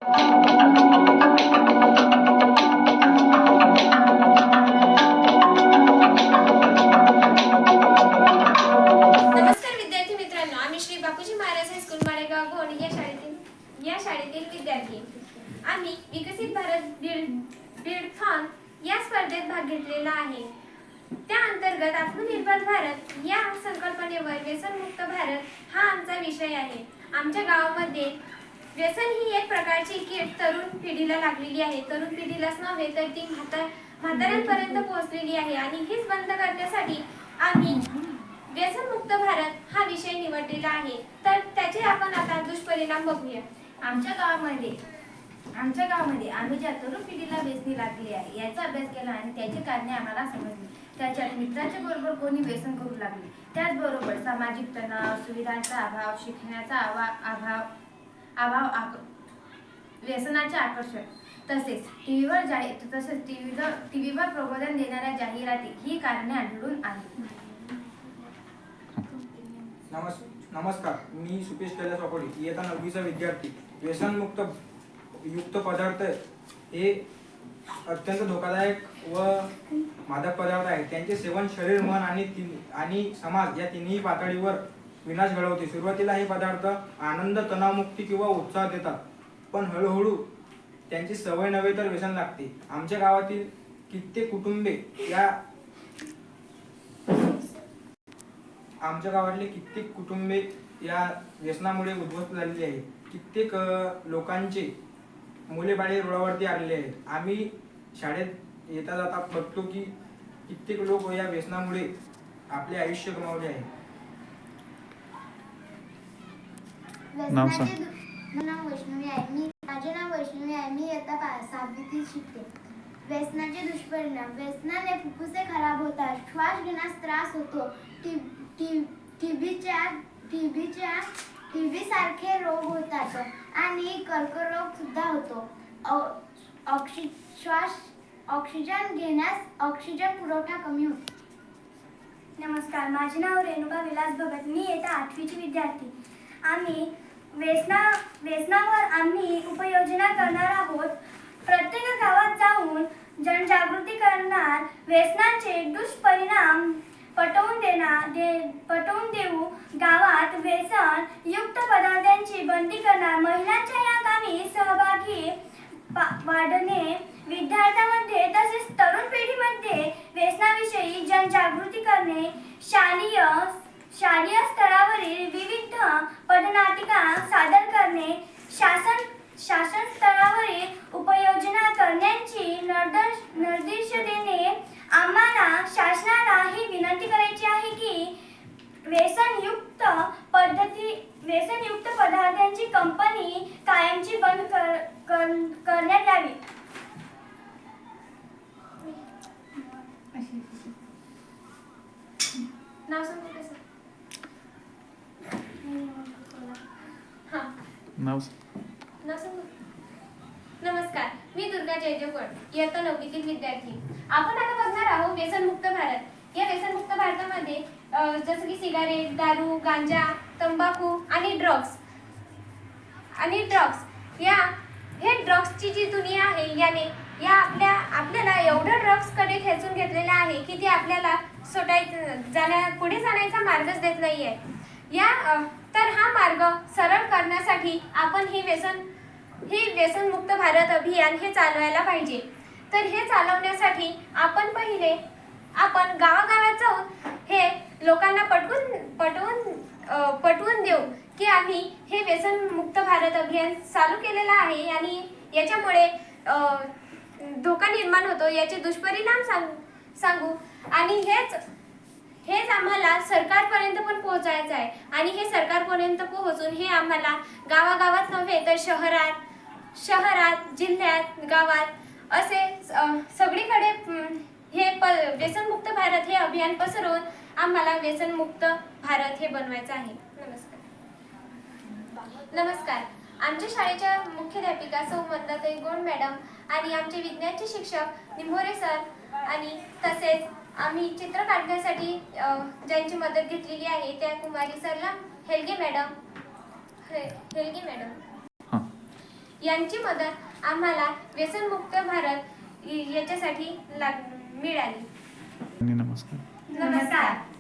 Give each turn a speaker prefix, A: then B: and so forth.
A: विद्यार्थी मित्रांनो, आम्ही श्री बापूजी महाराज हायस्कूल माळेगाव भोण या शाळेतील विद्यार्थी आम्ही विकसित भारत बीडथॉन या स्पर्धेत भाग घेतलेला आहे। त्या अंतर्गत आत्मनिर्भर भारत या संकल्पनेवर व्यसनमुक्त भारत हा आमचा विषय आहे। आमच्या गावामध्ये व्यसन ही एक प्रकारची कीड तरुण पिढीला लागलेली आहे। तरुण पिढीलाच नव्हे तर ती म्हाताऱ्यांपर्यंत पोहोचलेली आहे आणि हीच बंद करण्यासाठी आम्ही व्यसनमुक्त भारत हा विषय निवडलेला आहे। तर त्याचे आपण आता दुष्परिणाम बघूया।
B: आमच्या गावामध्ये आम्ही ज्या तरुण पिढीला व्यसनी लागली आहे याचा अभ्यास केला आणि त्याची कारणे आम्हाला समजली। त्याच्यात मित्राच्या बरोबर कोणी व्यसन करू लागले, त्याचबरोबर सामाजिक तणाव, सुविधांचा अभाव, शिक्षणाचा अभाव, व्यसनाचे आकर्षण, तसेच टीव्हीवर प्रबोधन देणाऱ्या जाहिराती ही कारणे आढळून आली।
C: नमस्कार, मी सुपेश कैलास वाकोडे, इयत्ता 9वीचा विद्यार्थी। व्यसनमुक्त युक्त पदार्थ हे अत्यंत धोकादायक व मादक पदार्थ आहेत। त्यांचे सेवन शरीर, मन आणि समाज या तिन्ही पातळीवर विनाश घडवते। सुरुवातीला हे पदार्थ आनंद, तणावमुक्ती किंवा उत्साह देतात, पण हळूहळू त्यांची सवय नव्हे तर व्यसन लागते। आमच्या गावातील कित्येक कुटुंबे या व्यसनामुळे उद्ध्वस्त झालेली आहेत। कित्येक लोकांचे मुले-बाळे रुळावरती आलेले आहेत। आम्ही शाळेत येता जाता बघतो की कित्येक लोक या व्यसनामुळे आपले आयुष्य गमावले आहे।
D: माझे नाव वैष्णवी आहे। मी इयत्ता 6वीत शिकते। व्यसनाचे दुष्परिणाम: व्यसनाने फुफ्फुसे खराब होतात, श्वास घेण्यास त्रास होतो, टीबी सारखे रोग होतात आणि कर्करोग सुद्धा होतो। ऑक्सिजन घेण्यास ऑक्सिजन पुरवठा कमी होतो।
E: नमस्कार, माझे नाव रेणुका विलास भगत, मी इयत्ता 8वीची विद्यार्थी। आम्ही व्यसनावर आम्ही उपाययोजना करणार आहोत। प्रत्येक गावात जाऊन जनजागृती करणार, व्यसनाचे दुष्परिणाम पटवून देऊ, गावात व्यसन युक्त पदार्थांची बंदी करणार, महिलांच्या या कामी सहभागी वाढणे, विद्यार्थ्यांमध्ये तसेच तरुण पिढीमध्ये व्यसनाविषयी जनजागृती करणे, शालेय स्तरावरील विविध पथनाटिका सादर करणे, शासन स्तरावरील उपाययोजना करण्याची निर्देश देणे। आम्हाला शासनाला ही विनंती करायची आहे की व्यसनयुक्त पदार्थांची कंपनी कायमची बंद करण्यात यावी।
A: नाव सांगू का सर?
F: नाव
A: सांगू? नमस्कार, मी दुर्गा जयजगड, इयत्ता 9वीतील विद्यार्थी। आपण आता बघणार आहोत व्यसनमुक्त भारत। या व्यसनमुक्त भारतामध्ये जसं की सिगारेट, दारू, गांजा, तंबाखू आणि ड्रग्स हे ड्रग्सची जी दुनिया आहे याने आपल्याला एवढं ड्रग्सकडे खेचून घेतलेलं आहे की ते आपल्याला पुढे जाण्याचा मार्गच देत नाहीये। तर हा मार्ग सरळ करण्यासाठी आपण ही व्यसनमुक्त भारत अभियान हे चालवायला पाहिजे। तर हे चालवण्यासाठी आपण गावागावात जाऊन हे लोकांना पटवून देऊ की आम्ही हे व्यसनमुक्त भारत अभियान चालू केलेलं आहे आणि याच्यामुळे धोका निर्माण होतो, याचे दुष्परिणाम सांगू आणि हेच आम्हाला सरकारपर्यंत पण पोहोचायचं आहे। आणि हे सरकारपर्यंत पोहोचून हे आम्हाला गावागावात नव्हे तर शहरात, जिल्ह्यात, गावात असे सगळीकडे हे व्यसनमुक्त भारत हे अभियान पसरवून आम्हाला व्यसनमुक्त भारत हे बनवायचं आहे। नमस्कार, आमच्या शाळेच्या मुख्याध्यापिका सौ मंदाताई गोंड मॅडम आणि आमचे विज्ञानचे शिक्षक निंभोरे सर आणि तसेच आम्ही चित्र काढण्यासाठी ज्यांची मदत घेतलेली आहे त्या कुमारी सरला हेलगे मॅडम। यांची मदत आम्हाला व्यसनमुक्त भारत याच्यासाठी मिळाली.
F: नमस्कार.
A: नमस्कार.